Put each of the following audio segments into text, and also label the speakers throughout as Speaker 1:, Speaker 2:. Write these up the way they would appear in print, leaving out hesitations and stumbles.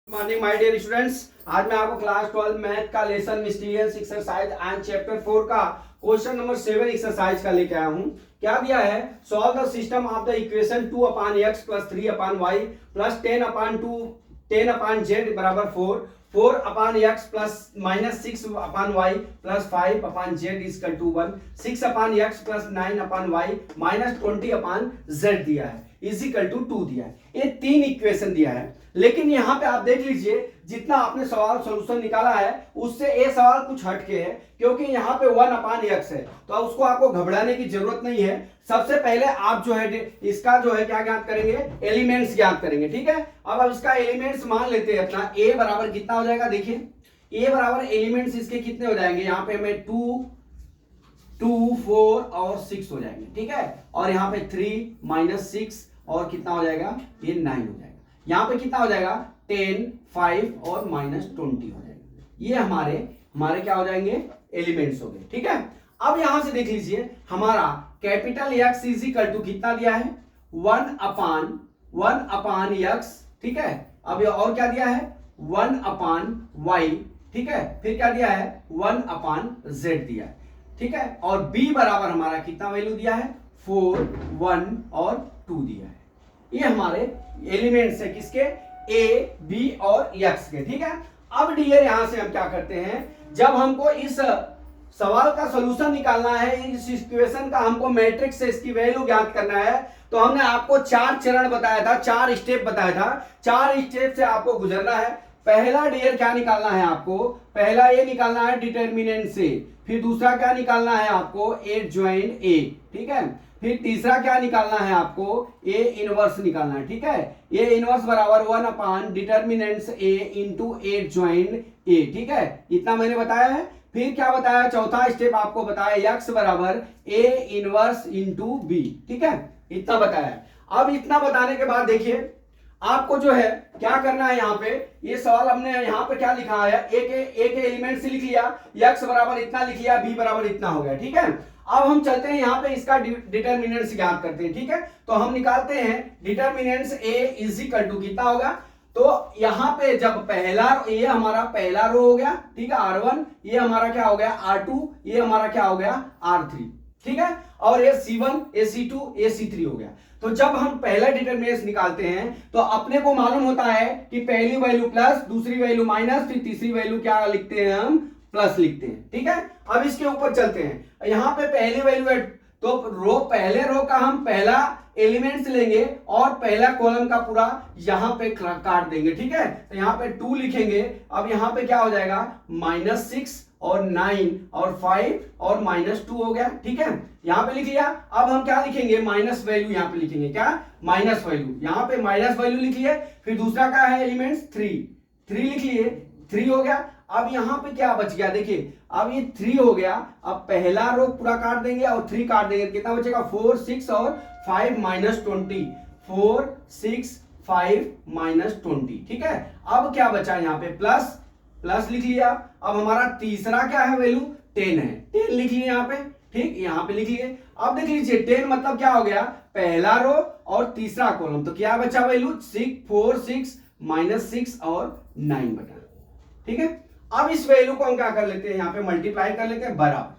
Speaker 1: Morning my dear students. आज मैं आपको क्लास 12 मैथ का lesson mysterious exercise and chapter 4 का क्वेश्चन नंबर 7 एक्सरसाइज का लेके आया हूं। क्या दिया है? Solve the system of the equation 2/x plus 3/y plus 10/z बराबर 4/x plus -6/y plus 5/z equal to 1 6/x plus 9/y minus 20/z दिया है इज इक्वल टू 2 दिया है। ये तीन इक्वेशन दिया है, लेकिन यहां पे आप देख लीजिए जितना आपने सवाल सॉल्यूशन निकाला है उससे ये सवाल कुछ हटके है, क्योंकि यहाँ पे 1/x है तो उसको आपको घबराने की जरूरत नहीं है। सबसे पहले आप जो है इसका जो है क्या ज्ञात करेंगे, एलिमेंट्स ज्ञात करेंगे। ठीक है, अब इसका एलिमेंट्स मान लेते हैं अपना a बराबर कितना हो जाएगा। देखिए a बराबर एलिमेंट्स इसके कितने हो जाएंगे, यहाँ पे हमें 2 4 और 6 हो जाएंगे। ठीक है, और यहाँ पे 3 - 6 और कितना हो जाएगा, ये 9 हो जाएगा। यहाँ पे कितना हो जाएगा, 10 5 और -20 हो जाएगा। ये हमारे क्या हो जाएंगे, एलिमेंट्स हो गए। ठीक है, अब यहां से देख लीजिए हमारा capital X is equal to कितना दिया है, 1/x। ठीक है, अब ये और क्या दिया है, 1/y। ठीक है, फिर क्या दिया है, 1/z दिया है। ठीक है, और b बराबर हमारा कितना वैल्यू दिया है, 4 1 और 2 दिया है। ये हमारे एलिमेंट्स है किसके, a b और x के। ठीक है, अब डियर यहां से हम क्या करते हैं, जब हमको इस सवाल का सॉल्यूशन निकालना है, इस इक्वेशन का हमको मैट्रिक्स से इसकी वैल्यू ज्ञात करना है, तो हमने आपको 4 चरण बताया था, 4 स्टेप बताया था। 4 स्टेप से आपको गुजरना है। पहला डियर क्या निकालना है आपको, पहला ये निकालना है डिटर्मिनेंट से, फिर दूसरा क्या निकालना है आपको, ए ज्वाइंट ए। ठीक है, फिर तीसरा क्या निकालना है आपको, ए इनवर्स निकालना है। ठीक है, ए इनवर्स बराबर 1/डिटर्मिनेंट्स ए इंटू ए ज्वाइंट ए। ठीक है, इतना मैंने बताया है। फिर क्या बताया, चौथा स्टेप आपको बताया x बराबर ए इनवर्स इंटू बी। ठीक है, इतना बताया। अब इतना बताने के बाद देखिए आपको जो है क्या करना है, यहाँ पे ये सवाल हमने यहाँ पे क्या लिखा है, एक एलिमेंट से लिख लिया, x बराबर इतना लिख लिया, b बराबर इतना हो गया। ठीक है, अब हम चलते हैं यहाँ पे इसका डिटर्मिनेंट्स ज्ञात करते हैं। ठीक है, तो हम निकालते हैं determinants a is equal to कितना होगा, तो यहाँ पे जब पहला ये हमारा पहला रो हो गया। ठीक है, R1, ये हमारा क्या हो गया R2, ये हमारा क्या हो गया R3। ठीक है, और ये C1 ये C2 ये C3 हो गया। तो जब हम पहला डिटर्मिनेंट्स निकालते हैं तो अपने को मालूम होता है कि पहली वैल्यू प्लस, दूसरी वैल्यू माइनस, फिर तीसरी वैल्यू क्या लिखते हैं, हम प्लस लिखते हैं। ठीक है, अब इसके ऊपर चलते हैं। यहाँ पे पहली वैल्यू है तो पहले रो का हम पहला एलिमेंट्स लेंगे और पहला कॉलम का पूरा यहां पे काट देंगे। ठीक है, तो यहाँ पे 2 लिखेंगे। अब यहाँ पे क्या हो जाएगा, -6 और 9 और 5 और -2 हो गया। ठीक है, यहाँ पे लिख लिया। अब हम क्या लिखेंगे, माइनस वैल्यू यहाँ पे लिखेंगे, क्या माइनस वैल्यू, यहाँ पे माइनस वैल्यू लिख लिए। फिर दूसरा क्या है एलिमेंट्स, 3 लिख लिए, 3 हो गया। अब यहाँ पे क्या बच गया, देखिए अब ये 3 हो गया। अब पहला रो पूरा काट देंगे और 3 काट देंगे, कितना बचेगा, 4 6 और 5 -20, 4 6 5 -20। ठीक है, अब क्या बचा यहाँ पे, प्लस लिख लिया। अब हमारा तीसरा क्या है वैल्यू, 10 है, 10 लिख लिए यहाँ पे। ठीक, यहाँ पे लिख लिए। अब देख लीजिए 10 मतलब क्या हो गया, पहला रो और तीसरा कॉलम, तो क्या बचा वैल्यू, 4 6 -6 और 9 बचा। ठीक है, अब इस वैल्यू को हम क्या कर लेते हैं, यहाँ पे मल्टीप्लाई कर लेते हैं, बराबर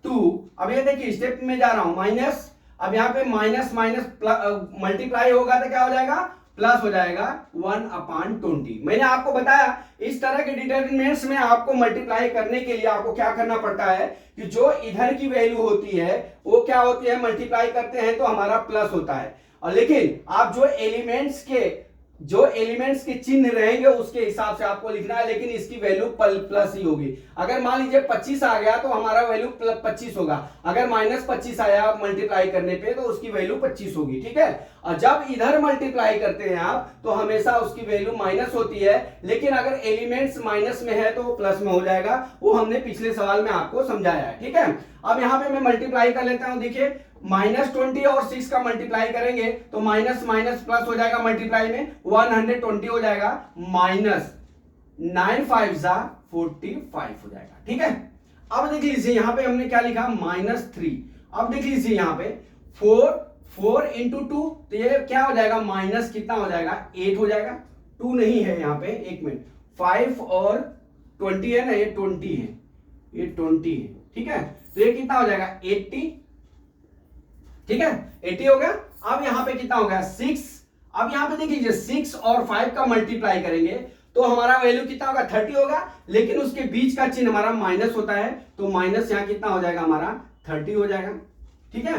Speaker 1: 2। अब ये देखिए स्टेप में जा रहा हूं, माइनस, अब यहाँ पे माइनस मल्टीप्लाई होगा तो क्या हो जाएगा, प्लस हो जाएगा 1/20। मैंने आपको बताया इस तरह के डिटर्मिनेंट्स में आपको मल्टीप्लाई करने के लिए आपको क्या करना पड़ता है कि जो इधर की वैल्यू होती है वो क्या होती है, मल्टीप्लाई करते हैं तो हमारा प्लस होता है। और लेकिन आप जो एलिमेंट्स के चिन्ह रहेंगे उसके हिसाब से आपको लिखना है, लेकिन इसकी वैल्यू प्लस ही होगी। अगर मान लीजिए 25 आ गया तो हमारा वैल्यू 25 होगा, अगर -25 आया मल्टीप्लाई करने पे तो उसकी वैल्यू 25 होगी। ठीक है, और जब इधर मल्टीप्लाई करते हैं आप तो हमेशा उसकी वैल्यू माइनस होती है, लेकिन अगर एलिमेंट्स माइनस में है तो प्लस में हो जाएगा, वो हमने पिछले सवाल में आपको समझाया है। ठीक है, अब यहाँ पे मैं मल्टीप्लाई कर लेता हूं। देखिए -20 और 6 का मल्टीप्लाई करेंगे तो माइनस प्लस हो जाएगा, मल्टीप्लाई में 120 हो जाएगा, -9 5 45 हो जाएगा। ठीक है, अब देख लीजिए यहाँ पे हमने क्या लिखा, -3। अब देख लीजिए यहाँ पे 4 × 2 तो ये क्या हो जाएगा, माइनस कितना हो जाएगा, 8 हो जाएगा। 2 नहीं है यहाँ पे, एक मिनट, 5 और 20 है ना, ये 20 है, ये 20 है, ठीक है। तो ये कितना हो जाएगा 80, ठीक है, 80 हो गया। अब यहाँ पे कितना हो गया 6। अब यहाँ पे देख लीजिए 6 और 5 का मल्टीप्लाई करेंगे तो हमारा वैल्यू कितना होगा 30 होगा, लेकिन उसके बीच का चिन्ह हमारा माइनस होता है, तो माइनस यहाँ कितना हो जाएगा हमारा 30 हो जाएगा, ठीक है।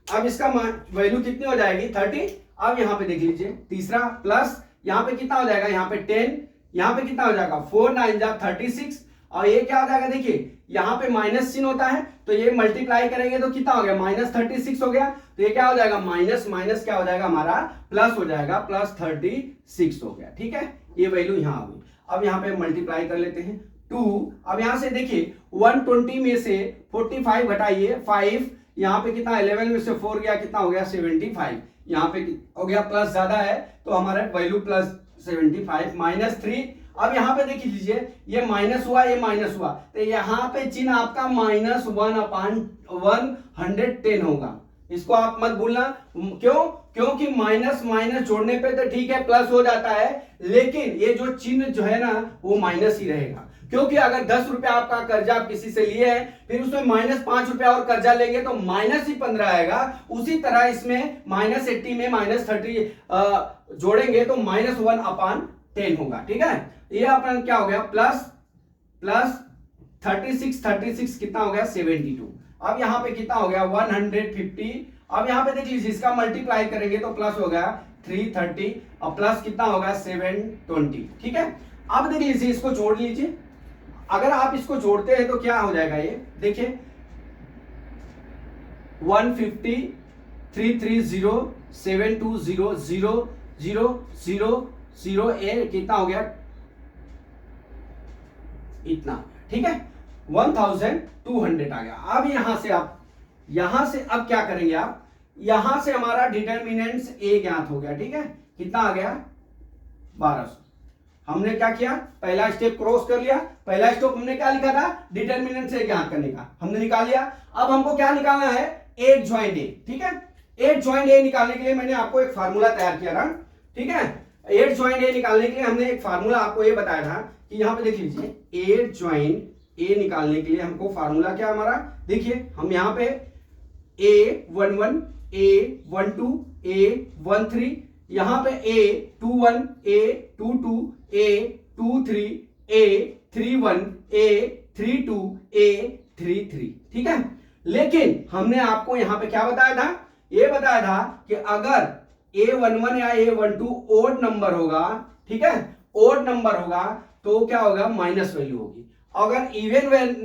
Speaker 1: अब इसका वैल्यू कितनी हो जाएगी 30। अब यहाँ पे देख लीजिए तीसरा प्लस, यहाँ पे कितना हो जाएगा, यहाँ पे 10, यहाँ पे कितना हो जाएगा 4 9 जा 36, और ये क्या हो जाएगा देखिए यहाँ पे माइनस चिन्ह होता है, तो ये मल्टीप्लाई करेंगे तो कितना हो गया -36 हो गया, तो ये क्या हो जाएगा माइनस माइनस क्या हो जाएगा हमारा प्लस हो जाएगा, +36 हो गया, ठीक है। ये वैल्यू यहाँ आ गई। अब यहाँ पे मल्टीप्लाई कर लेते हैं 2। अब यहाँ से देखिए 120 में से 45 घटाइए 5, यहाँ पे कितना 11 में से 4 गया, कितना हो गया 75, यहाँ पे हो गया प्लस ज्यादा है तो हमारा वैल्यू +75 -3। अब यहाँ पे देख लीजिए ये माइनस हुआ, ये माइनस हुआ, तो यहाँ पे चिन्ह आपका -1/110 होगा, इसको आप मत भूलना। क्यों? क्योंकि माइनस माइनस जोड़ने पे तो ठीक है प्लस हो जाता है, लेकिन ये जो चिन्ह जो है ना वो माइनस ही रहेगा, क्योंकि अगर 10 रुपया आपका कर्जा आप किसी से लिए हैं, फिर उसमें -5 रुपया और कर्जा लेंगे तो -15 आएगा। उसी तरह इसमें -80 में -30 जोड़ेंगे तो -1/10 होगा, ठीक है। ये अपन क्या हो गया प्लस 36 कितना हो गया 72। अब यहाँ पे कितना हो गया 150। अब यहाँ पे देख लीजिए इसका मल्टीप्लाई करेंगे तो प्लस हो गया 330 और प्लस कितना होगा 720, ठीक है। अब देख लीजिए इसको जोड़ लीजिए, अगर आप इसको जोड़ते हैं तो क्या हो जाएगा, ये देखिए 150 330 720 0 0 0 0 ए कितना हो गया इतना, ठीक है 1200 आ गया। अब यहां से अब क्या करेंगे आप, यहां से हमारा डिटर्मिनेंट्स ए ज्ञात हो गया, ठीक है, कितना आ गया 1200। हमने क्या किया, पहला स्टेप क्रॉस कर लिया। पहला स्टेप हमने क्या लिखा था, डिटर्मिनेंट से ज्ञात करने का, हमने निकाल लिया। अब हमको क्या निकालना है, ए ज्वाइंट ए, ठीक है। ए ज्वाइंट ए निकालने के लिए मैंने आपको एक फार्मूला तैयार किया था, ठीक है। ए ज्वाइंट ए निकालने के लिए हमने एक फार्मूला आपको ये बताया था कि यहां पे देख लीजिए ए ज्वाइंट ए निकालने के लिए हमको फार्मूला क्या हमारा, देखिए हम यहां पे A11 A12 A13, यहां पे A21 A22 A23 A31 A32 A33, ठीक है। लेकिन हमने आपको यहां पे क्या बताया था, ये बताया था कि अगर A11 या A12 ओड नंबर होगा, ठीक है, ओड नंबर होगा तो क्या होगा माइनस वैल्यू होगी। अगर इवन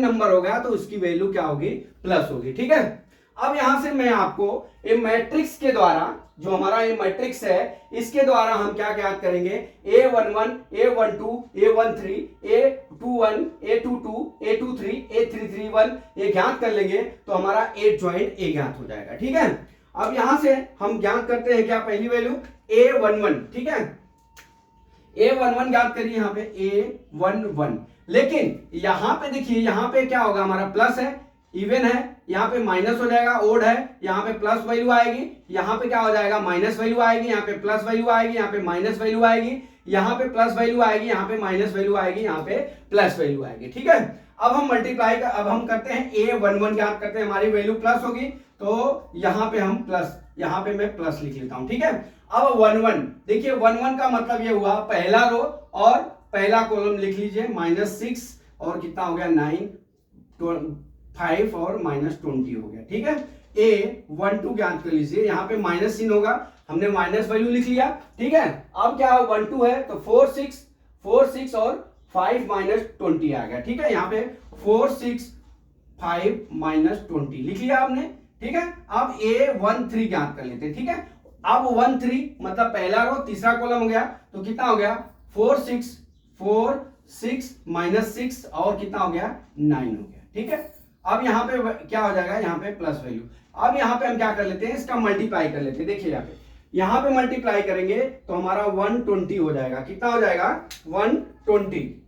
Speaker 1: नंबर होगा तो उसकी वैल्यू क्या होगी प्लस होगी, ठीक है। अब यहां से मैं आपको ये मैट्रिक्स के द्वारा, जो हमारा ये मैट्रिक्स है, इसके द्वारा हम क्या ज्ञात करेंगे, A11 A12 A13 A21 A22 A23 A331 ये ज्ञात कर लेंगे तो हमारा ए ज्वाइंट ए ज्ञात हो जाएगा, ठीक है। अब यहां से हम ज्ञात करते हैं क्या, पहली वैल्यू A11, ठीक है, A11 ज्ञात करिए यहाँ पे A11। लेकिन यहां पे देखिए यहां पे क्या होगा, हमारा प्लस है, इवन है, यहाँ पे माइनस हो जाएगा, ओड है, यहाँ पे प्लस वैल्यू आएगी, यहाँ पे क्या हो जाएगा माइनस वैल्यू आएगी, यहाँ पे प्लस वैल्यू आएगी, यहाँ पे माइनस वैल्यू आएगी, यहाँ पे प्लस वैल्यू आएगी, यहाँ पे माइनस वैल्यू आएगी, यहाँ पे प्लस वैल्यू आएगी, ठीक है। अब हम मल्टीप्लाई का अब हम करते हैं A11 ज्ञात करते हैं, हमारी वैल्यू प्लस होगी तो यहाँ पे हम प्लस, यहाँ पे मैं प्लस लिख लेता हूं, ठीक है। अब 11 देखिए 11 का मतलब ये हुआ पहला रो और पहला कॉलम लिख लीजिए, -6 और कितना हो गया 9 5 और -20 हो गया, ठीक है। A12 ज्ञात कर लीजिए, यहाँ पे माइनस चिन्ह होगा, हमने माइनस वैल्यू लिख लिया, ठीक है। अब क्या 12 है तो 4 6 और 5 -20 आ गया, ठीक है। यहाँ पे 4 6 5 -20 लिख लिया आपने, ठीक है। अब A13 ज्ञात कर लेते हैं, ठीक है। अब 13 मतलब पहला रो तीसरा कॉलम हो गया तो कितना हो गया 4 6 -6 और कितना हो गया 9 हो गया, ठीक है। अब यहाँ पे क्या हो जाएगा, यहाँ पे प्लस वैल्यू। अब यहाँ पे हम क्या कर लेते हैं, इसका मल्टीप्लाई कर लेते हैं। देखिए यहाँ पे मल्टीप्लाई करेंगे तो हमारा 120 हो जाएगा, कितना हो जाएगा 120,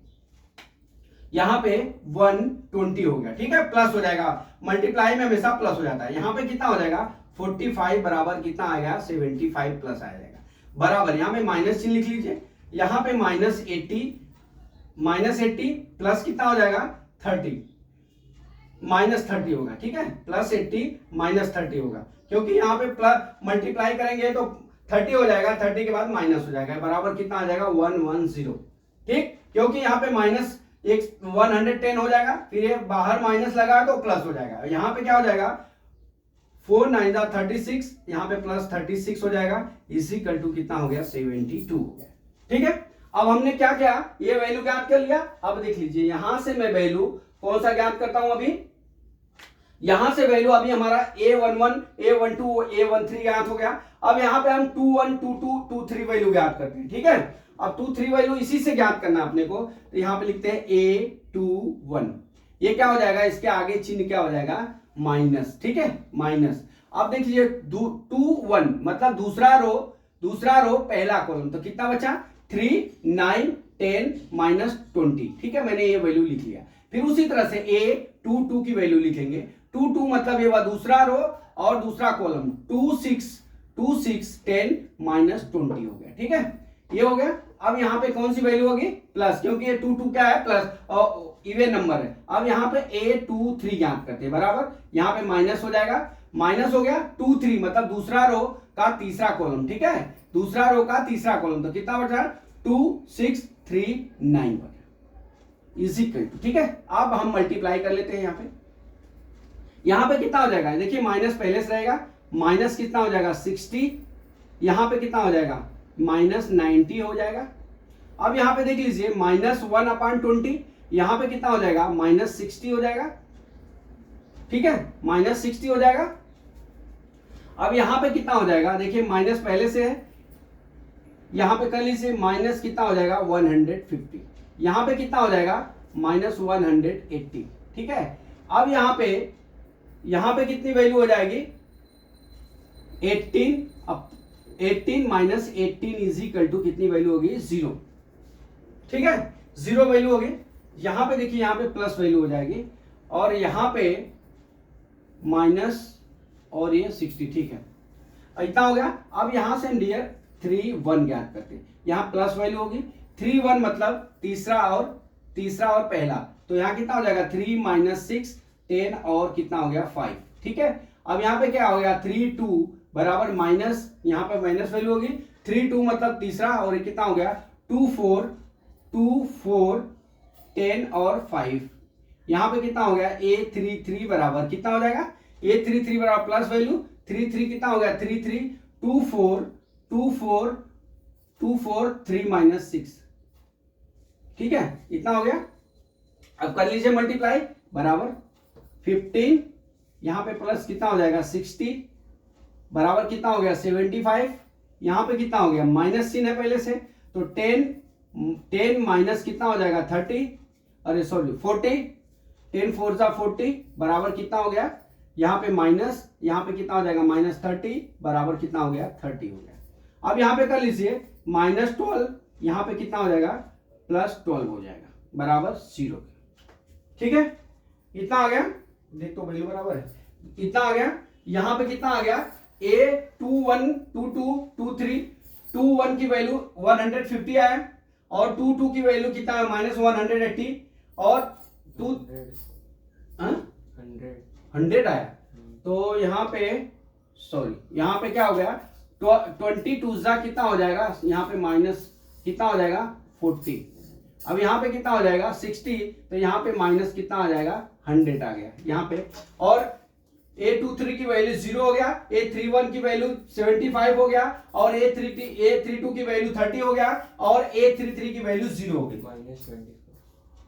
Speaker 1: यहाँ पे 120 हो गया, ठीक है, प्लस हो जाएगा, मल्टीप्लाई में हमेशा प्लस हो जाता है। यहाँ पे कितना हो जाएगा 45 बराबर कितना आएगा 75 प्लस आ जाएगा। बराबर, यहाँ पे माइनस चिन्ह लिख लीजिए, यहाँ पे -80 प्लस कितना हो जाएगा 30, -30 होगा, ठीक है, +80 -30 होगा, क्योंकि यहाँ पे प्लस मल्टीप्लाई करेंगे तो 30 हो जाएगा, 30 के बाद माइनस हो जाएगा, बराबर कितना आ जाएगा 110, ठीक, क्योंकि यहाँ पे माइनस 110 हो जाएगा, फिर ये बाहर माइनस लगा तो प्लस हो जाएगा, यहाँ पे क्या हो जाएगा 4 9 36, यहाँ पे +36 हो जाएगा, इसी कल टू कितना हो गया 72 हो गया, ठीक है। अब हमने क्या किया, ये वैल्यू ज्ञात कर लिया। अब देख लीजिए यहां से मैं वैल्यू कौन सा ज्ञात करता हूं, अभी यहां से वैल्यू अभी हमारा A11 A12 A13 ज्ञात हो गया। अब यहां पे हम 21 22 23 वैल्यू ज्ञात करते हैं, ठीक है। अब 23 वैल्यू इसी से ज्ञात करना है अपने को, तो यहां पे लिखते हैं A21, ये क्या हो जाएगा, इसके आगे चिन्ह क्या हो जाएगा माइनस, ठीक है, माइनस। अब देख लीजिए 21 मतलब दूसरा रो पहला कॉलम, तो कितना बचा 3 9 10 -20, ठीक है, मैंने ये वैल्यू लिख लिया। फिर उसी तरह से A22 की वैल्यू लिखेंगे, 22 मतलब ये दूसरा रो और दूसरा कॉलम, 26 10 -20 हो गया, ठीक है, ये हो गया। अब यहाँ पे कौन सी वैल्यू होगी प्लस, क्योंकि ये 22 क्या है प्लस और इवन नंबर है। अब यहाँ पे A23 ज्ञात करते हैं, बराबर, यहाँ पे माइनस हो जाएगा, माइनस हो गया 23 मतलब दूसरा रो का तीसरा कॉलम, ठीक है, दूसरा रो का तीसरा कॉलम, तो कितना बचा 2 6 3 9 बचा, इक्वल टू, ठीक है। अब हम मल्टीप्लाई कर लेते हैं, यहाँ पे कितना हो जाएगा, देखिए माइनस पहले से रहेगा, माइनस कितना हो जाएगा 60, यहाँ पे कितना हो जाएगा -90 हो जाएगा। अब यहाँ पे देख लीजिए -1/20, यहाँ पे कितना हो जाएगा -60 हो जाएगा, ठीक है, -60 हो जाएगा। अब यहाँ पे कितना हो जाएगा, देखिए माइनस पहले से है, यहाँ पे कर लीजिए माइनस कितना हो जाएगा 150, यहाँ पे कितना हो जाएगा -180, ठीक है। अब यहाँ पे कितनी वैल्यू हो जाएगी 18, अब 18 -18 इज इक्वल टू कितनी वैल्यू होगी 0, ठीक है, 0 वैल्यू होगी। यहाँ पे देखिए यहाँ पे प्लस वैल्यू हो जाएगी और यहाँ पे माइनस और ये 60, ठीक है, इतना हो गया। अब यहां से हम डियर 3 1 ज्ञात करते हैं, यहाँ प्लस वैल्यू होगी 3 1 मतलब तीसरा और पहला, तो यहाँ कितना हो जाएगा 3 -6 10 और कितना हो गया 5, ठीक है। अब यहाँ पे क्या हो गया 3 2 बराबर माइनस, यहाँ पे माइनस वैल्यू होगी 3 2 मतलब तीसरा और ये कितना हो गया 2 4 10 और 5, यहाँ पे कितना हो गया A33 बराबर कितना हो जाएगा A33 बराबर प्लस वैल्यू 3 3 कितना हो गया 3 3 2 4 3 -6, ठीक है, इतना हो गया। अब कर लीजिए मल्टीप्लाई, बराबर 15, यहाँ पे प्लस कितना हो जाएगा 60 बराबर कितना हो गया 75, यहाँ पे कितना हो गया माइनस चिन्ह है पहले से, तो 10 माइनस कितना हो जाएगा 30, अरे सॉरी 40, 10 4 40 बराबर कितना हो गया, यहाँ पे माइनस, यहाँ पे कितना हो जाएगा -30 बराबर कितना हो गया 30 हो गया। अब यहाँ पे कर लीजिए -12, यहाँ पे कितना हो जाएगा +12 हो जाएगा बराबर 0, ठीक है, इतना आ गया, देख तो वैल्यू बराबर है, इतना आ गया। यहाँ पे कितना आ गया A21 22 23, 21 की वैल्यू 150 आया और 22 की वैल्यू कितना है -180 और 100 आया, तो यहाँ पे सॉरी यहाँ पे क्या हो गया 22 कितना हो जाएगा, यहाँ पे माइनस कितना हो जाएगा 40, अब यहाँ पे कितना हो जाएगा 60, तो यहाँ पे माइनस कितना आ जाएगा 100 आ गया यहाँ पे, और A23 की वैल्यू 0 हो गया, A31 की वैल्यू 75 हो गया और A32 की वैल्यू 30 हो गया और A33 की वैल्यू 0 हो गई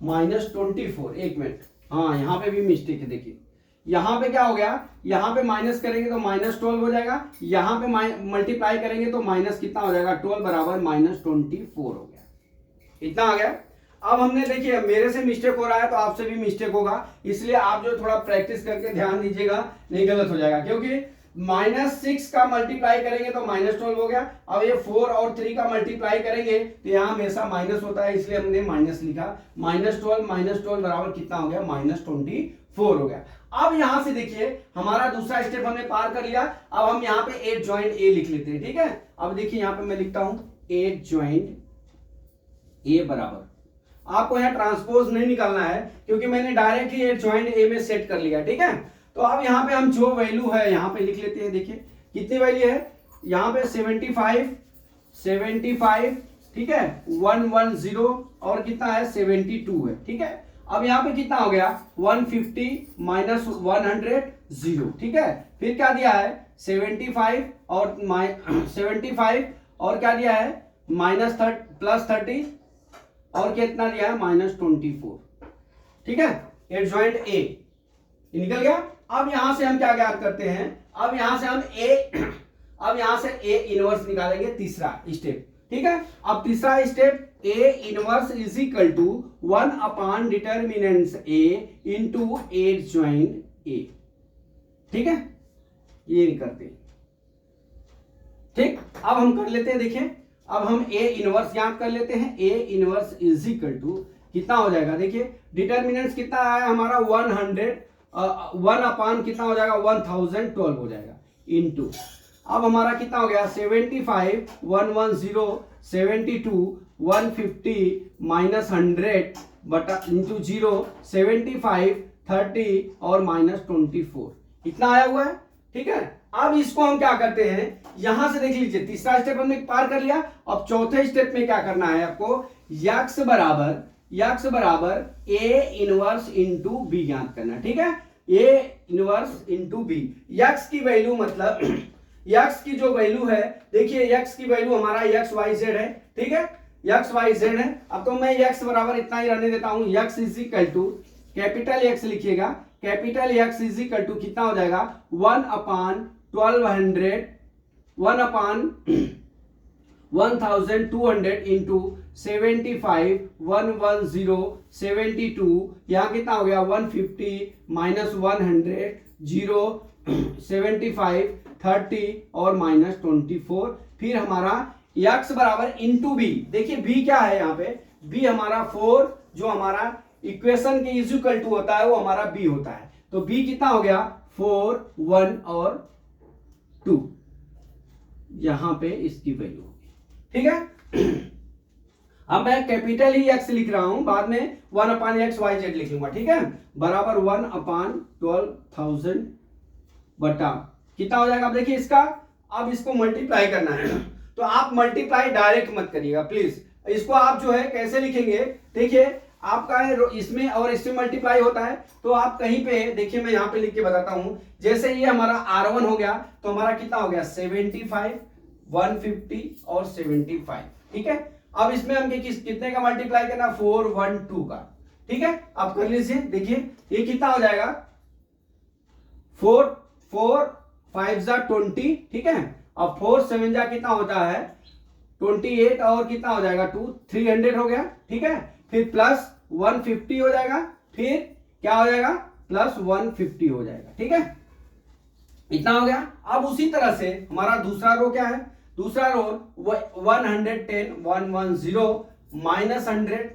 Speaker 1: -24, एक मिनट, हाँ यहाँ पे भी मिस्टेक है, देखिए यहाँ पे क्या हो गया, यहाँ पे माइनस करेंगे तो -12 हो जाएगा, यहाँ पे मल्टीप्लाई करेंगे तो माइनस कितना हो जाएगा 12 बराबर -24 हो गया, इतना आ गया। अब हमने देखिए मेरे से मिस्टेक हो रहा है तो आपसे भी मिस्टेक होगा, इसलिए आप जो थोड़ा प्रैक्टिस करके ध्यान दीजिएगा, नहीं गलत हो जाएगा, क्योंकि -6 का मल्टीप्लाई करेंगे तो -12 हो गया। अब ये 4 और 3 का मल्टीप्लाई करेंगे तो यहाँ हमेशा माइनस होता है, इसलिए हमने माइनस लिखा। -12 बराबर कितना हो गया, -24 हो गया। अब यहां से देखिए हमारा दूसरा स्टेप हमने पार कर लिया। अब हम यहाँ पे 8 ज्वाइंट ए लिख लेते हैं, ठीक है। अब देखिए यहाँ पे मैं लिखता हूं 8 ज्वाइंट ए बराबर, आपको यहाँ ट्रांसपोज नहीं निकालना है क्योंकि मैंने डायरेक्ट ही 8 ज्वाइंट ए में सेट कर लिया, ठीक है। तो अब यहाँ पे हम जो वैल्यू है यहाँ पे लिख लेते हैं। देखिए कितनी वैल्यू है यहाँ पे, 75, ठीक है, 110 और कितना है 72 है, ठीक है। अब यहाँ पे कितना हो गया 150 माइनस 100 0, ठीक है। फिर क्या दिया है 75 और 75 और क्या दिया है +30 और कितना दिया है -24, ठीक है। 8 ज्वाइंट ए निकल गया। अब यहां से हम क्या ज्ञात करते हैं, अब यहां से हम ए इनवर्स निकालेंगे, तीसरा स्टेप, ठीक है। अब तीसरा step A inverse is equal to 1 upon determinants A into 8 adjoint A, ठीक है। ये नहीं करते, ठीक। अब हम कर लेते हैं, देखिए अब हम ए इनवर्स ज्ञात कर लेते हैं। A inverse is equal to कितना हो जाएगा, देखिए डिटर्मिनेंट्स कितना आया हमारा 1 अपॉन कितना हो जाएगा 1012 हो जाएगा इंटू, अब हमारा कितना हो गया 75 110 72 150 -100 बटा इंटू 0 75 30 और -24, इतना आया हुआ है, ठीक है। अब इसको हम क्या करते हैं, यहां से देख लीजिए तीसरा स्टेप हमने पार कर लिया। अब चौथे स्टेप में क्या करना है आपको, यक्स बराबर ए इनवर्स इंटू बी ज्ञात करना है, ठीक है। A inverse into B, x की वैल्यू मतलब यक्स की जो वैल्यू है, देखिए यक्स की वैल्यू हमारा एक्स वाई जेड है, ठीक है, एक्स वाई जेड है। अब तो मैं यक्स बराबर इतना ही रहने देता हूं, X is equal to capital X लिखिएगा, capital X is equal to कितना हो जाएगा 1 अपॉन 1200 इंटू 75 110 72, यहाँ कितना हो गया 150 -100 0 75 30 और -24। फिर हमारा x बराबर इंटू बी, देखिए बी क्या है यहाँ पे, बी हमारा 4, जो हमारा इक्वेशन के इज इक्वल टू होता है वो हमारा बी होता है। तो बी कितना हो गया 4 1 और 2, यहां पे इसकी वैल्यू होगी, ठीक है। अब मैं कैपिटल ही x लिख रहा हूं, बाद में 1 अपॉन एक्स वाई जेड लिख लूंगा, ठीक है, बराबर 1 अपॉन 12,000 बटा कितना हो जाएगा। अब देखिए इसका, अब इसको मल्टीप्लाई करना है तो आप मल्टीप्लाई डायरेक्ट मत करिएगा प्लीज, इसको आप जो है कैसे लिखेंगे, देखिए आपका इसमें और इसमें मल्टीप्लाई होता है तो आप कहीं पे देखिए, मैं यहाँ पे लिख के बताता हूं। जैसे ये हमारा R1 हो गया तो हमारा कितना हो गया 75 150 और 75, ठीक है। अब इसमें हम कितने का मल्टीप्लाई करना 412 का, ठीक है। आप कर लीजिए, देखिए ये कितना हो जाएगा 4 5 जा 20, ठीक है। अब 4 7 जा कितना होता है 28 और कितना हो जाएगा 2 300 हो गया, ठीक है। फिर प्लस 150 हो जाएगा, फिर क्या हो जाएगा प्लस 150 हो जाएगा, ठीक है, इतना हो गया। अब उसी तरह से हमारा दूसरा रो क्या है, दूसरा रो 110 110 -100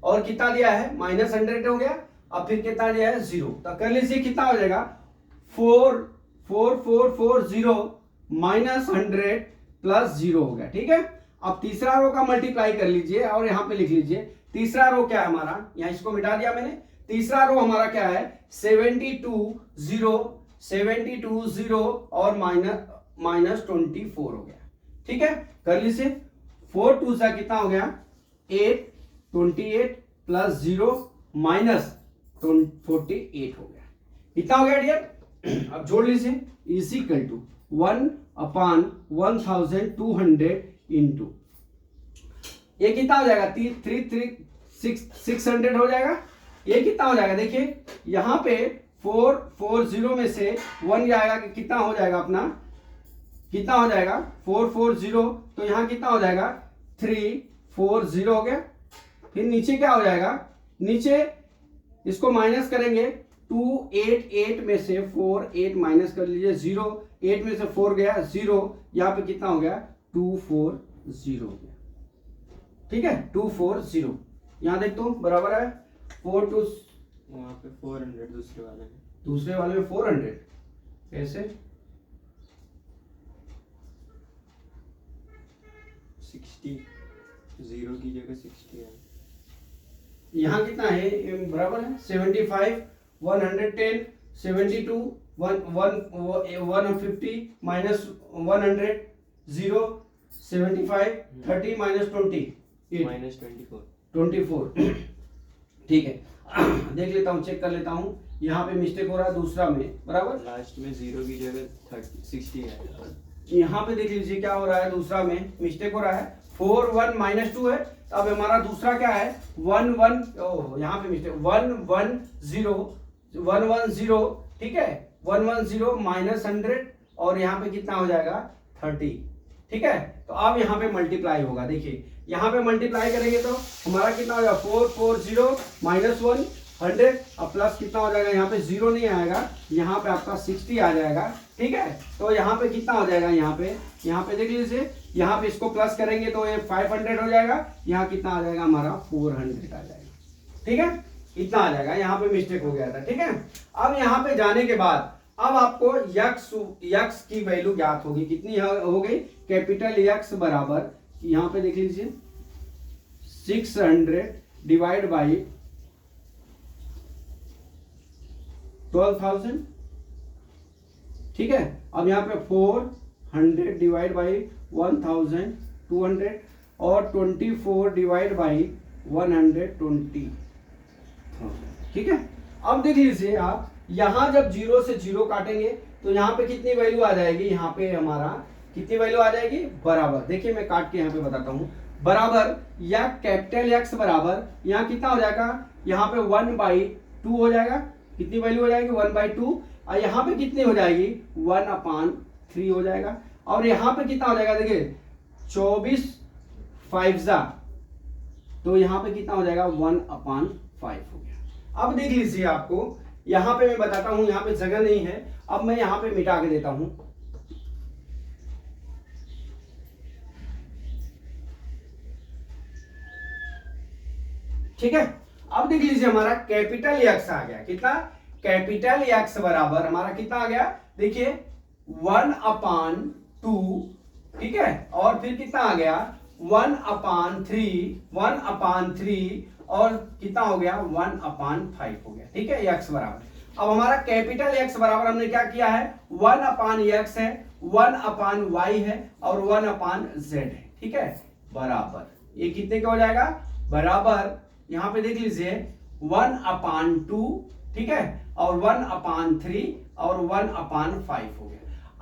Speaker 1: और कितना दिया है -100 हो गया। अब फिर कितना दिया है 0, तो कर लीजिए कितना हो जाएगा 4440 -100 प्लस 0 हो गया, ठीक है। अब तीसरा रो का मल्टीप्लाई कर लीजिए और यहां पे लिख लीजिए तीसरा रो क्या है हमारा, यहां इसको मिटा दिया मैंने। तीसरा रो हमारा क्या है 72 0 और -24 हो गया, ठीक है। कर लीजिए 4 2 सा कितना हो गया 8 28 प्लस 0 -48 हो गया, इतना हो गया डियर। अब जोड़ लीजिए is equal to 1 upon 1200 into ये कितना हो जाएगा 600 हो जाएगा। ये कितना हो जाएगा, देखिए यहां पे 440 में से 1 जाएगा कि कितना हो जाएगा अपना, कितना हो जाएगा 440, तो यहां कितना हो जाएगा 340 हो गया। फिर नीचे क्या हो जाएगा, नीचे इसको माइनस करेंगे 2 8 8 में से 4 8 माइनस कर लीजिए 0, 8 में से 4 गया 0, यहाँ पे कितना हो गया 2 4 0 हो गया, ठीक है 2 4 0। यहाँ देख तो बराबर है 4 2,
Speaker 2: वहाँ पे 400 दूसरे वाले में,
Speaker 1: दूसरे वाले में 400 कैसे
Speaker 2: 60, 0 की जगह 60 है।
Speaker 1: यहाँ कितना है ये बराबर है 75 110 72 150 माइनस 100 0 75 30 माइनस 20 24 ठीक है देख लेता हूँ, चेक कर लेता हूँ, यहाँ पे मिस्टेक हो रहा है दूसरा में बराबर,
Speaker 2: लास्ट में 0 की जगह 60 है।
Speaker 1: यहाँ पे देख लीजिए क्या हो रहा है, दूसरा में मिस्टेक हो रहा है 4 1 माइनस 2 है, अब हमारा दूसरा क्या है 1 1, यहाँ पे मिस्टेक 1 1 0 1 1 0, ठीक है 1 1 0 माइनस 100 और यहाँ पे कितना हो जाएगा 30, ठीक है। तो अब यहाँ पे मल्टीप्लाई होगा, देखिए यहाँ पे मल्टीप्लाई करेंगे तो हमारा कितना हो जाएगा 4 4 0 माइनस 1 100 अब प्लस कितना हो जाएगा, यहाँ पे 0 नहीं आएगा, यहाँ पे आपका 60 आ जाएगा, ठीक है। तो यहाँ पे कितना हो जाएगा, यहाँ पे देख लीजिए, यहाँ पे इसको प्लस करेंगे तो ये 500 हो जाएगा, यहाँ कितना आ जाएगा हमारा 400 आ जाएगा, ठीक है इतना आ जाएगा, यहाँ पे मिस्टेक हो गया था, ठीक है। अब यहाँ पे जाने के बाद अब आपको यक्स की वैल्यू ज्ञात होगी, कितनी हो गई कैपिटल यक्स बराबर, यहाँ पे देख लीजिए 600 डिवाइड बाई 12,000, ठीक है। अब यहाँ पे 400 डिवाइड बाई 1,200 और 24 डिवाइड बाई 120, ठीक है। अब देख लीजिए आप, यहां जब 0 से 0 काटेंगे तो यहाँ पे कितनी वैल्यू आ जाएगी, यहाँ पे हमारा कितनी वैल्यू आ जाएगी बराबर, देखिए मैं काट के यहाँ पे बताता हूँ, बराबर या कैपिटल एक्स बराबर यहाँ कितना हो जाएगा, यहाँ पे 1/2 हो जाएगा, कितनी वैल्यू हो जाएगी 1/2 और यहाँ पे कितनी हो जाएगी 1/3 हो जाएगा, और यहाँ पे कितना हो जाएगा देखिए 24 5 तो यहाँ पे कितना हो जाएगा 1/5 हो गया। अब देख लीजिए आपको यहाँ पे मैं बताता हूं, यहाँ पे जगह नहीं है, अब मैं यहाँ पे मिटा के देता हूं, ठीक है। अब देख लीजिए हमारा कैपिटल एक्स आ गया, कितना कैपिटल एक्स बराबर हमारा कितना आ गया, देखिए 1/2, ठीक है, और फिर कितना आ गया 1/3 और कितना हो गया 1/5 हो गया, ठीक है एक्स बराबर। अब हमारा कैपिटल एक्स बराबर हमने क्या किया है 1/x है, 1/y है और 1/z है, ठीक है बराबर, ये कितने का हो जाएगा बराबर, यहां पे देख लीजिए 1/2, ठीक है, और 1/3 और 1/5 हो गया।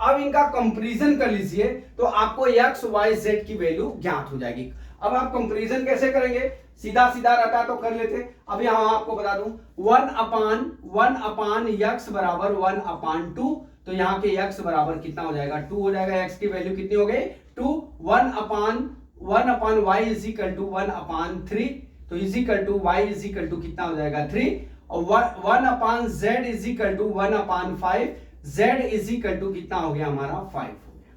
Speaker 1: अब इनका कंपैरिजन कर लीजिए तो आपको एक्स वाई जेड की वैल्यू ज्ञात हो जाएगी। अब आप कंपैरिजन कैसे करेंगे, सीधा सीधा रहता तो कर लेते, अब यहां आपको बता दूं 1/x बराबर 1/2, तो यहाँ के x बराबर कितना हो जाएगा 2 हो जाएगा, x की वैल्यू कितनी हो गई 2, 1/y इज इक्वल टू 1/3, तो is equal to y is equal to कितना हो जाएगा 3, और 1/z is equal to 1/5, z is equal to कितना हो गया हमारा 5 हो गया,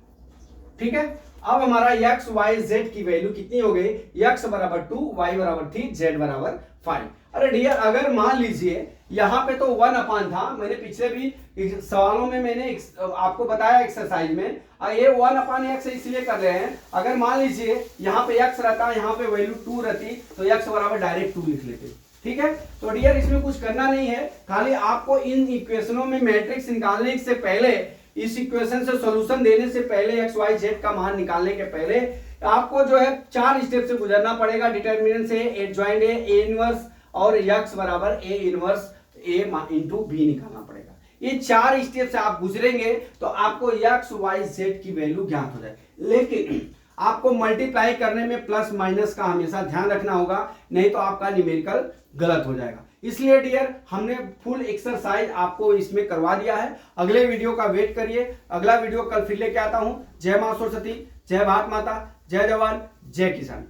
Speaker 1: ठीक है। अब हमारा x y z की वैल्यू कितनी हो गई, x बराबर 2, y बराबर 3, z बराबर 5। अरे डियर अगर मान लीजिए यहाँ पे तो 1/, था मैंने पिछले भी सवालों में मैंने आपको बताया एक्सरसाइज में, ये 1/x इसलिए कर रहे हैं, अगर मान लीजिए यहाँ पे x रहता, यहाँ पे वैल्यू 2 रहती तो x बराबर डायरेक्ट 2 लिख लेते, ठीक है। तो डियर इसमें कुछ करना नहीं है, खाली आपको इन इक्वेशनों में मैट्रिक्स निकालने से पहले, इस इक्वेशन से सॉल्यूशन देने से पहले, एक्स वाई जेड का मान निकालने के पहले आपको जो है 4 स्टेप से गुजरना पड़ेगा, डिटरमिनेंट से, एडजॉइंट ए इनवर्स और x बराबर A inverse A into B निकालना पड़ेगा। ये 4 स्टेप से आप गुजरेंगे तो आपको एक्स वाई जेड की वैल्यू ज्ञात हो जाए, लेकिन आपको मल्टीप्लाई करने में प्लस माइनस का हमेशा ध्यान रखना होगा, नहीं तो आपका न्यूमेरिकल गलत हो जाएगा। इसलिए डियर हमने फुल एक्सरसाइज आपको इसमें करवा दिया है, अगले वीडियो का वेट करिए, अगला वीडियो कल फिर लेके आता हूं। जय मां सरस्वती, जय भारत माता, जय जवान, जय किसान।